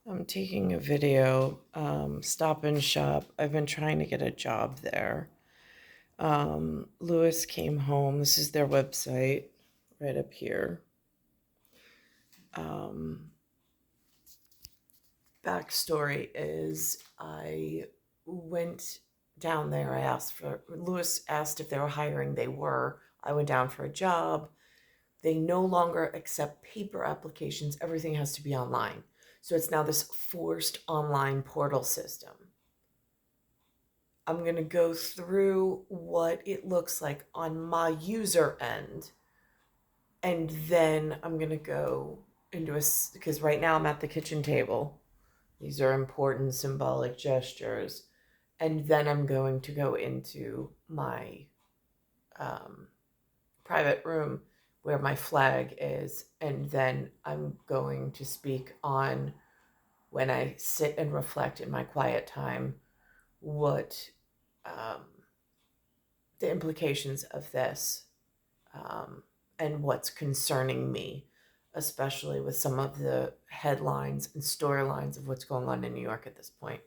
I'm taking a video, Stop and Shop. I've been trying to get a job there. Lewis came home. This is their website right up here. Backstory is I went down there. Lewis asked if they were hiring. They were. I went down for a job. They no longer accept paper applications. Everything has to be online. So it's now this forced online portal system. I'm going to go through what it looks like on my user end. And then I'm going to go into because right now I'm at the kitchen table. These are important symbolic gestures. And then I'm going to go into my private room where my flag is. And then I'm going to speak on, when I sit and reflect in my quiet time, what the implications of this and what's concerning me, especially with some of the headlines and storylines of what's going on in New York at this point.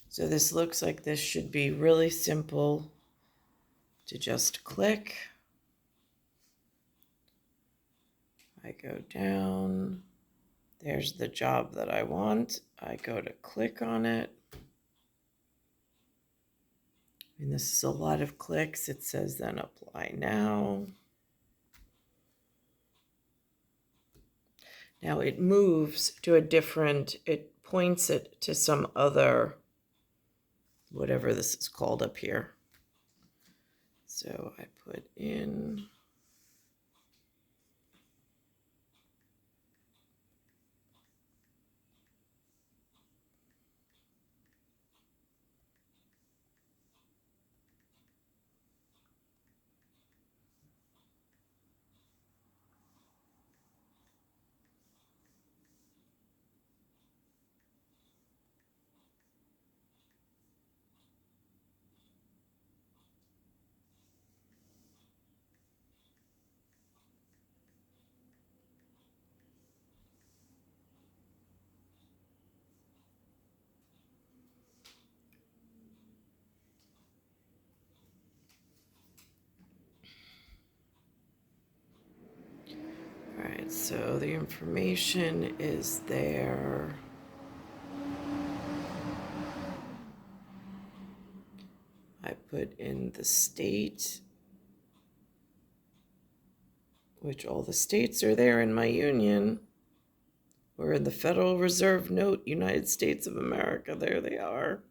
So this looks like this should be really simple to just click. I go down. There's the job that I want. I go to click on it. And this is a lot of clicks. It says then apply now. Now it moves to it points it to some other, whatever this is called up here. So I put in, all right, so the information is there. I put in the state, which all the states are there in my union. We're in the Federal Reserve Note, United States of America. There they are.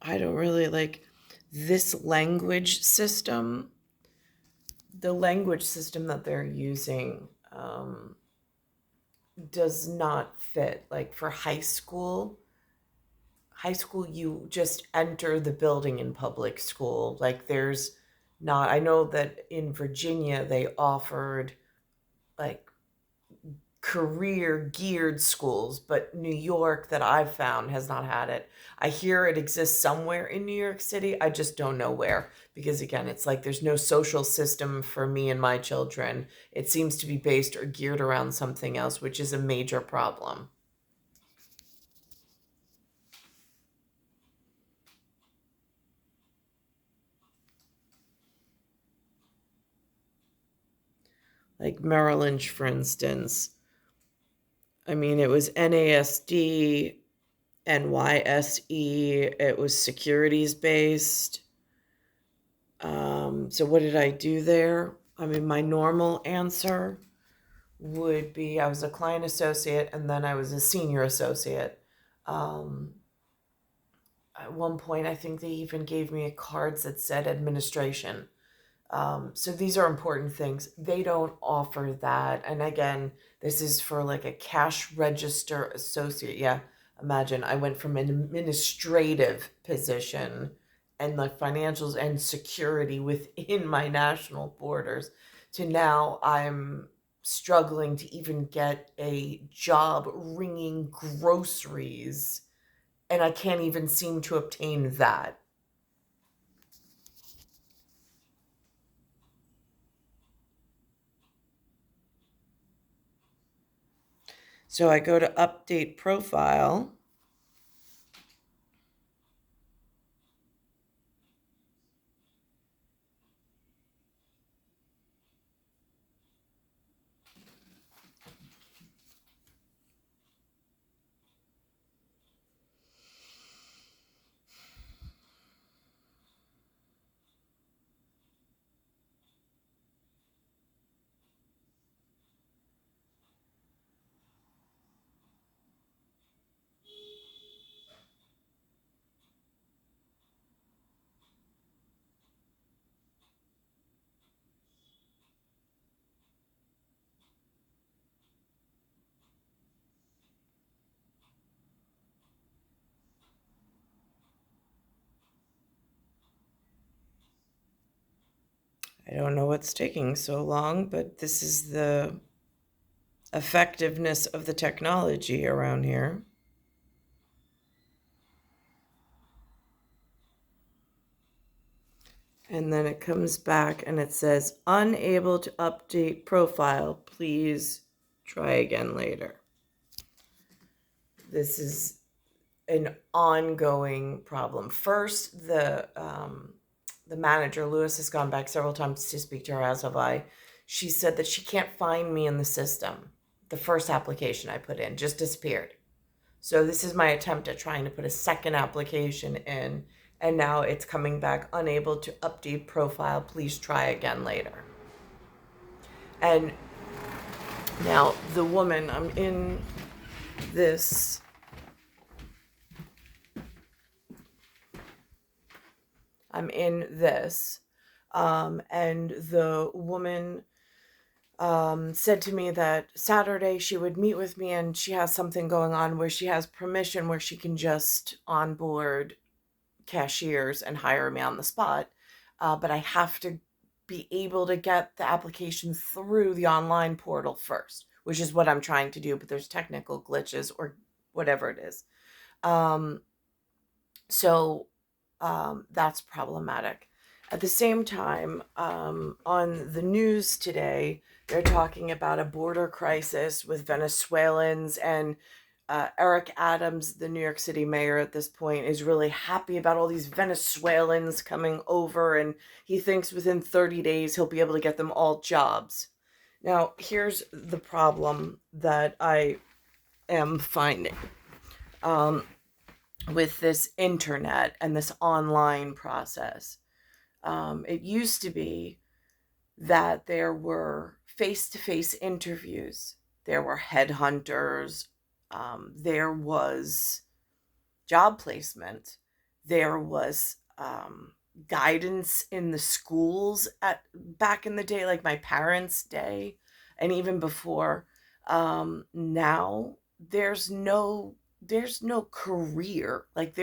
I don't really like this language system. The language system that they're using does not fit. Like for high school, you just enter the building in public school. Like there's not, I know that in Virginia they offered like career geared schools, but New York that I've found has not had it. I hear it exists somewhere in New York City. I just don't know where, because again, it's like there's no social system for me and my children. It seems to be based or geared around something else, which is a major problem. Like Merrill Lynch, for instance. I mean, it was NASD, NYSE, it was securities based. So what did I do there? I mean, my normal answer would be I was a client associate and then I was a senior associate. At one point, I think they even gave me a card that said administration. So these are important things. They don't offer that. And again, this is for like a cash register associate. Yeah, imagine I went from an administrative position and like financials and security within my national borders to now I'm struggling to even get a job ringing groceries, and I can't even seem to obtain that. So I go to update profile. I don't know what's taking so long, but this is the effectiveness of the technology around here. And then it comes back and it says, unable to update profile. Please try again later. This is an ongoing problem. First, the manager, Lewis, has gone back several times to speak to her, as have I. She said that she can't find me in the system. The first application I put in just disappeared. So this is my attempt at trying to put a second application in, and now it's coming back unable to update profile. Please try again later. And now the woman, this I'm in this, and the woman said to me that Saturday she would meet with me, and she has something going on where she has permission where she can just onboard cashiers and hire me on the spot. But I have to be able to get the application through the online portal first, which is what I'm trying to do, but there's technical glitches or whatever it is. So that's problematic. At the same time, on the news today, they're talking about a border crisis with Venezuelans, and Eric Adams, the New York City mayor at this point, is really happy about all these Venezuelans coming over, and he thinks within 30 days he'll be able to get them all jobs. Now, here's the problem that I am finding. With this internet and this online process. It used to be that there were face-to-face interviews, there were headhunters, there was job placement, there was guidance in the schools back in the day, like my parents' day, and even before. Now there's no career, like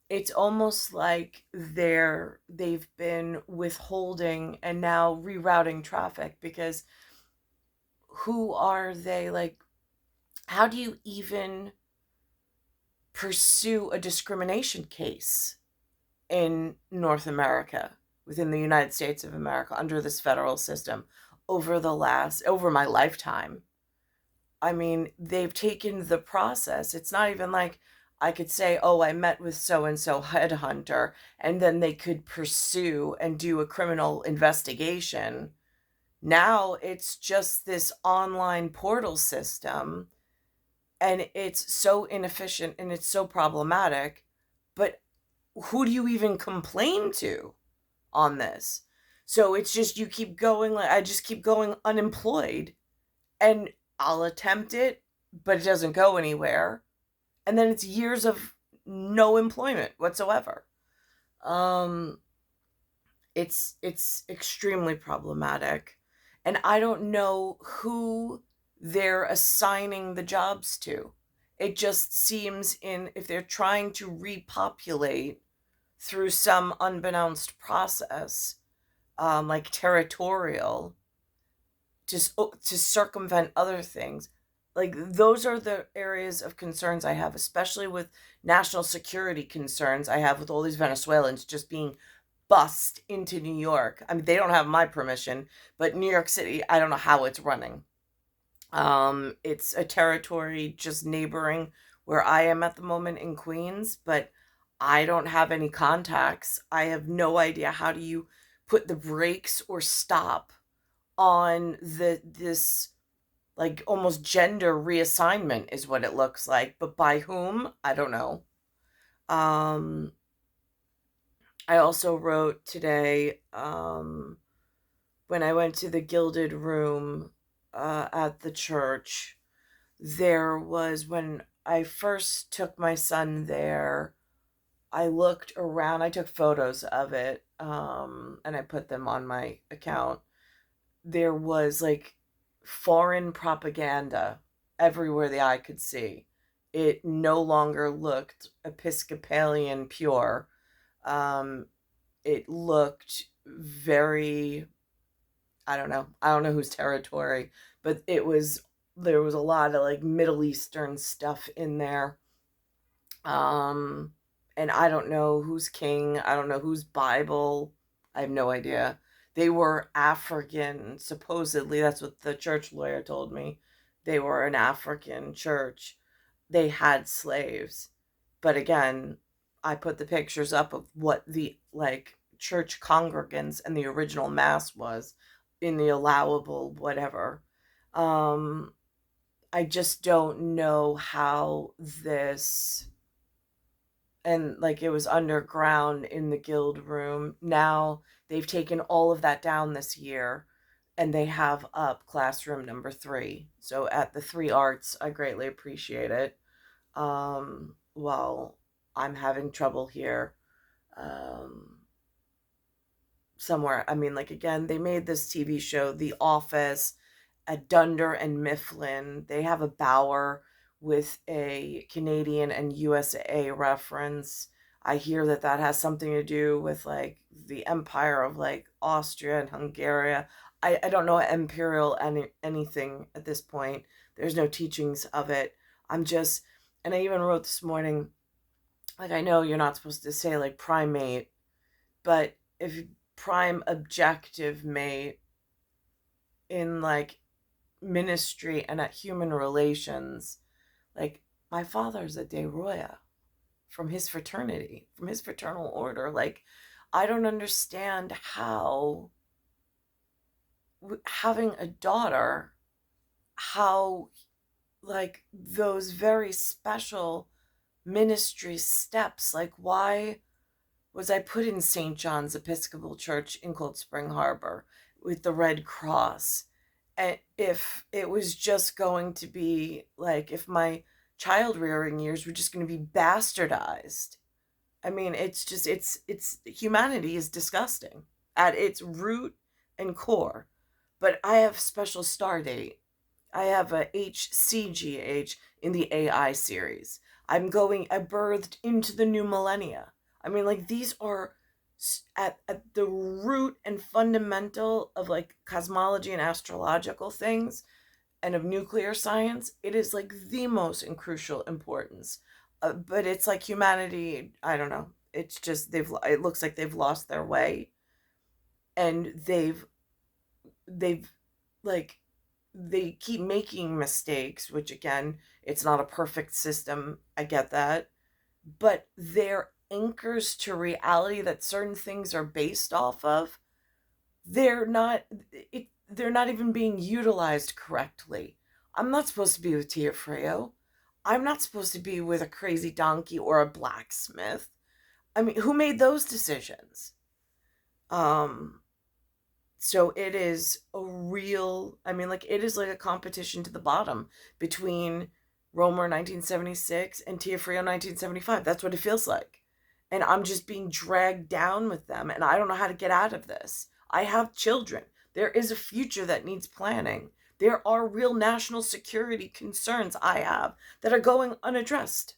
it's almost like they've been withholding and now rerouting traffic, because who are they? Like, how do you even pursue a discrimination case in North America, within the United States of America, under this federal system, over my lifetime? I mean, they've taken the process. It's not even like I could say, oh, I met with so and so headhunter, and then they could pursue and do a criminal investigation. Now it's just this online portal system, and it's so inefficient and it's so problematic. But who do you even complain to on this? So it's just you keep going, like I just keep going unemployed, and I'll attempt it, but it doesn't go anywhere. And then it's years of no employment whatsoever. Um, it's extremely problematic, and I don't know who they're assigning the jobs to. It just seems, in if they're trying to repopulate through some unbeknownst process, like territorial, to circumvent other things. Like, those are the areas of concerns I have, especially with national security concerns I have with all these Venezuelans just being bussed into New York. I mean, they don't have my permission, but New York City, I don't know how it's running. It's a territory just neighboring where I am at the moment in Queens, but I don't have any contacts. I have no idea how do you put the brakes or stop on this like almost gender reassignment is what it looks like, but by whom? I don't know. Um I also wrote today when I went to the Gilded Room at the church. There was when I first took my son there, I looked around, I took photos of it, and I put them on my account. There was like foreign propaganda everywhere the eye could see. It no longer looked Episcopalian pure. Um, it looked very, I don't know. I don't know whose territory, but there was a lot of like Middle Eastern stuff in there. Um, and I don't know who's king. I don't know who's Bible. I have no idea. They were African, supposedly. That's what the church lawyer told me. They were an African church. They had slaves. But again, I put the pictures up of what the like church congregants and the original mass was in the allowable whatever. Um, I just don't know how this, and like it was underground in the guild room. Now they've taken all of that down this year and they have up classroom number 3. So at the 3 Arts, I greatly appreciate it. Well, I'm having trouble here. Um, Somewhere. I mean, like again, they made this TV show, The Office, at Dunder and Mifflin. They have a Bauer with a Canadian and USA reference. I hear that that has something to do with like the empire of like Austria and Hungary. I don't know imperial anything at this point. There's no teachings of it. I'm just, and I even wrote this morning, like I know you're not supposed to say like primate, but if prime objective mate in like ministry and at human relations, like my father's a De Roya from his fraternity, from his fraternal order. Like I don't understand how having a daughter, how like those very special ministry steps, like why was I put in St. John's Episcopal Church in Cold Spring Harbor with the Red Cross? And if it was just going to be like, if my child rearing years were just going to be bastardized. I mean, it's just, humanity is disgusting at its root and core. But I have special star date. I have a HCGH in the AI series. I birthed into the new millennia. I mean, like, these are at the root and fundamental of like cosmology and astrological things and of nuclear science. It is like the most in crucial importance. But it's like humanity, I don't know. It's just, it looks like they've lost their way and they've like, they keep making mistakes, which again, it's not a perfect system. I get that. But they're anchors to reality that certain things are based off of. They're not they're not even being utilized correctly. I'm not supposed to be with Tia Freo. I'm not supposed to be with a crazy donkey or a blacksmith. I mean, who made those decisions? Um so it is a real, I mean, like it is like a competition to the bottom between Romer 1976 and Tiafrio 1975. That's what it feels like. And I'm just being dragged down with them and I don't know how to get out of this. I have children. There is a future that needs planning. There are real national security concerns I have that are going unaddressed.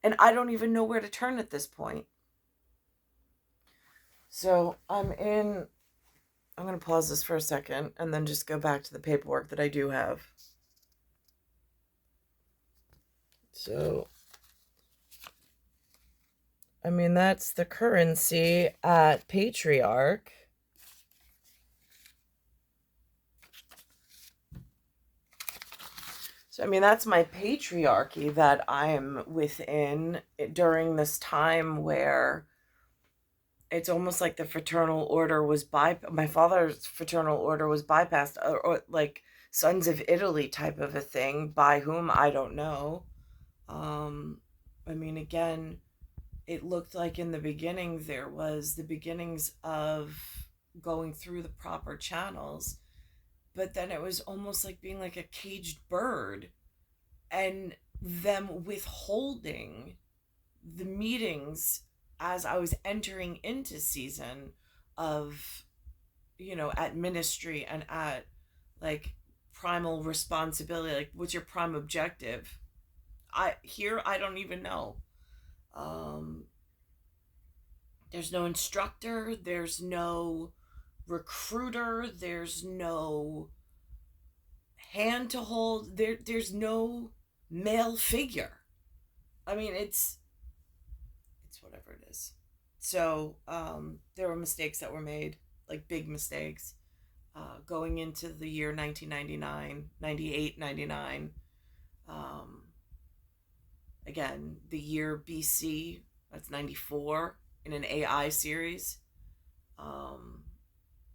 And I don't even know where to turn at this point. So I'm going to pause this for a second and then just go back to the paperwork that I do have. So, I mean, that's the currency at Patriarch. So, I mean, that's my patriarchy that I'm within during this time where it's almost like the fraternal order was my father's fraternal order was bypassed, or like Sons of Italy type of a thing, by whom I don't know. Um, I mean, again, it looked like in the beginning there was the beginnings of going through the proper channels, but then it was almost like being like a caged bird and them withholding the meetings as I was entering into season of, at ministry and at like primal responsibility. Like, what's your prime objective? I don't even know. Um, there's no instructor, there's no recruiter, there's no hand to hold, there's no male figure. I mean, it's whatever it is. So there were mistakes that were made, like big mistakes, going into the year 1999, 98, 99. Um, Again, the year BC, that's 94, in an AI series. Um,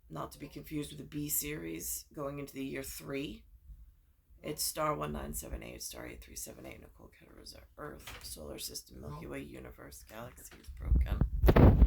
Not to be confused with the B series, going into the year 3. It's star 1978, star 8378, Nicole Cattaruzza, Earth, solar system, Milky Way, universe, galaxy is broken.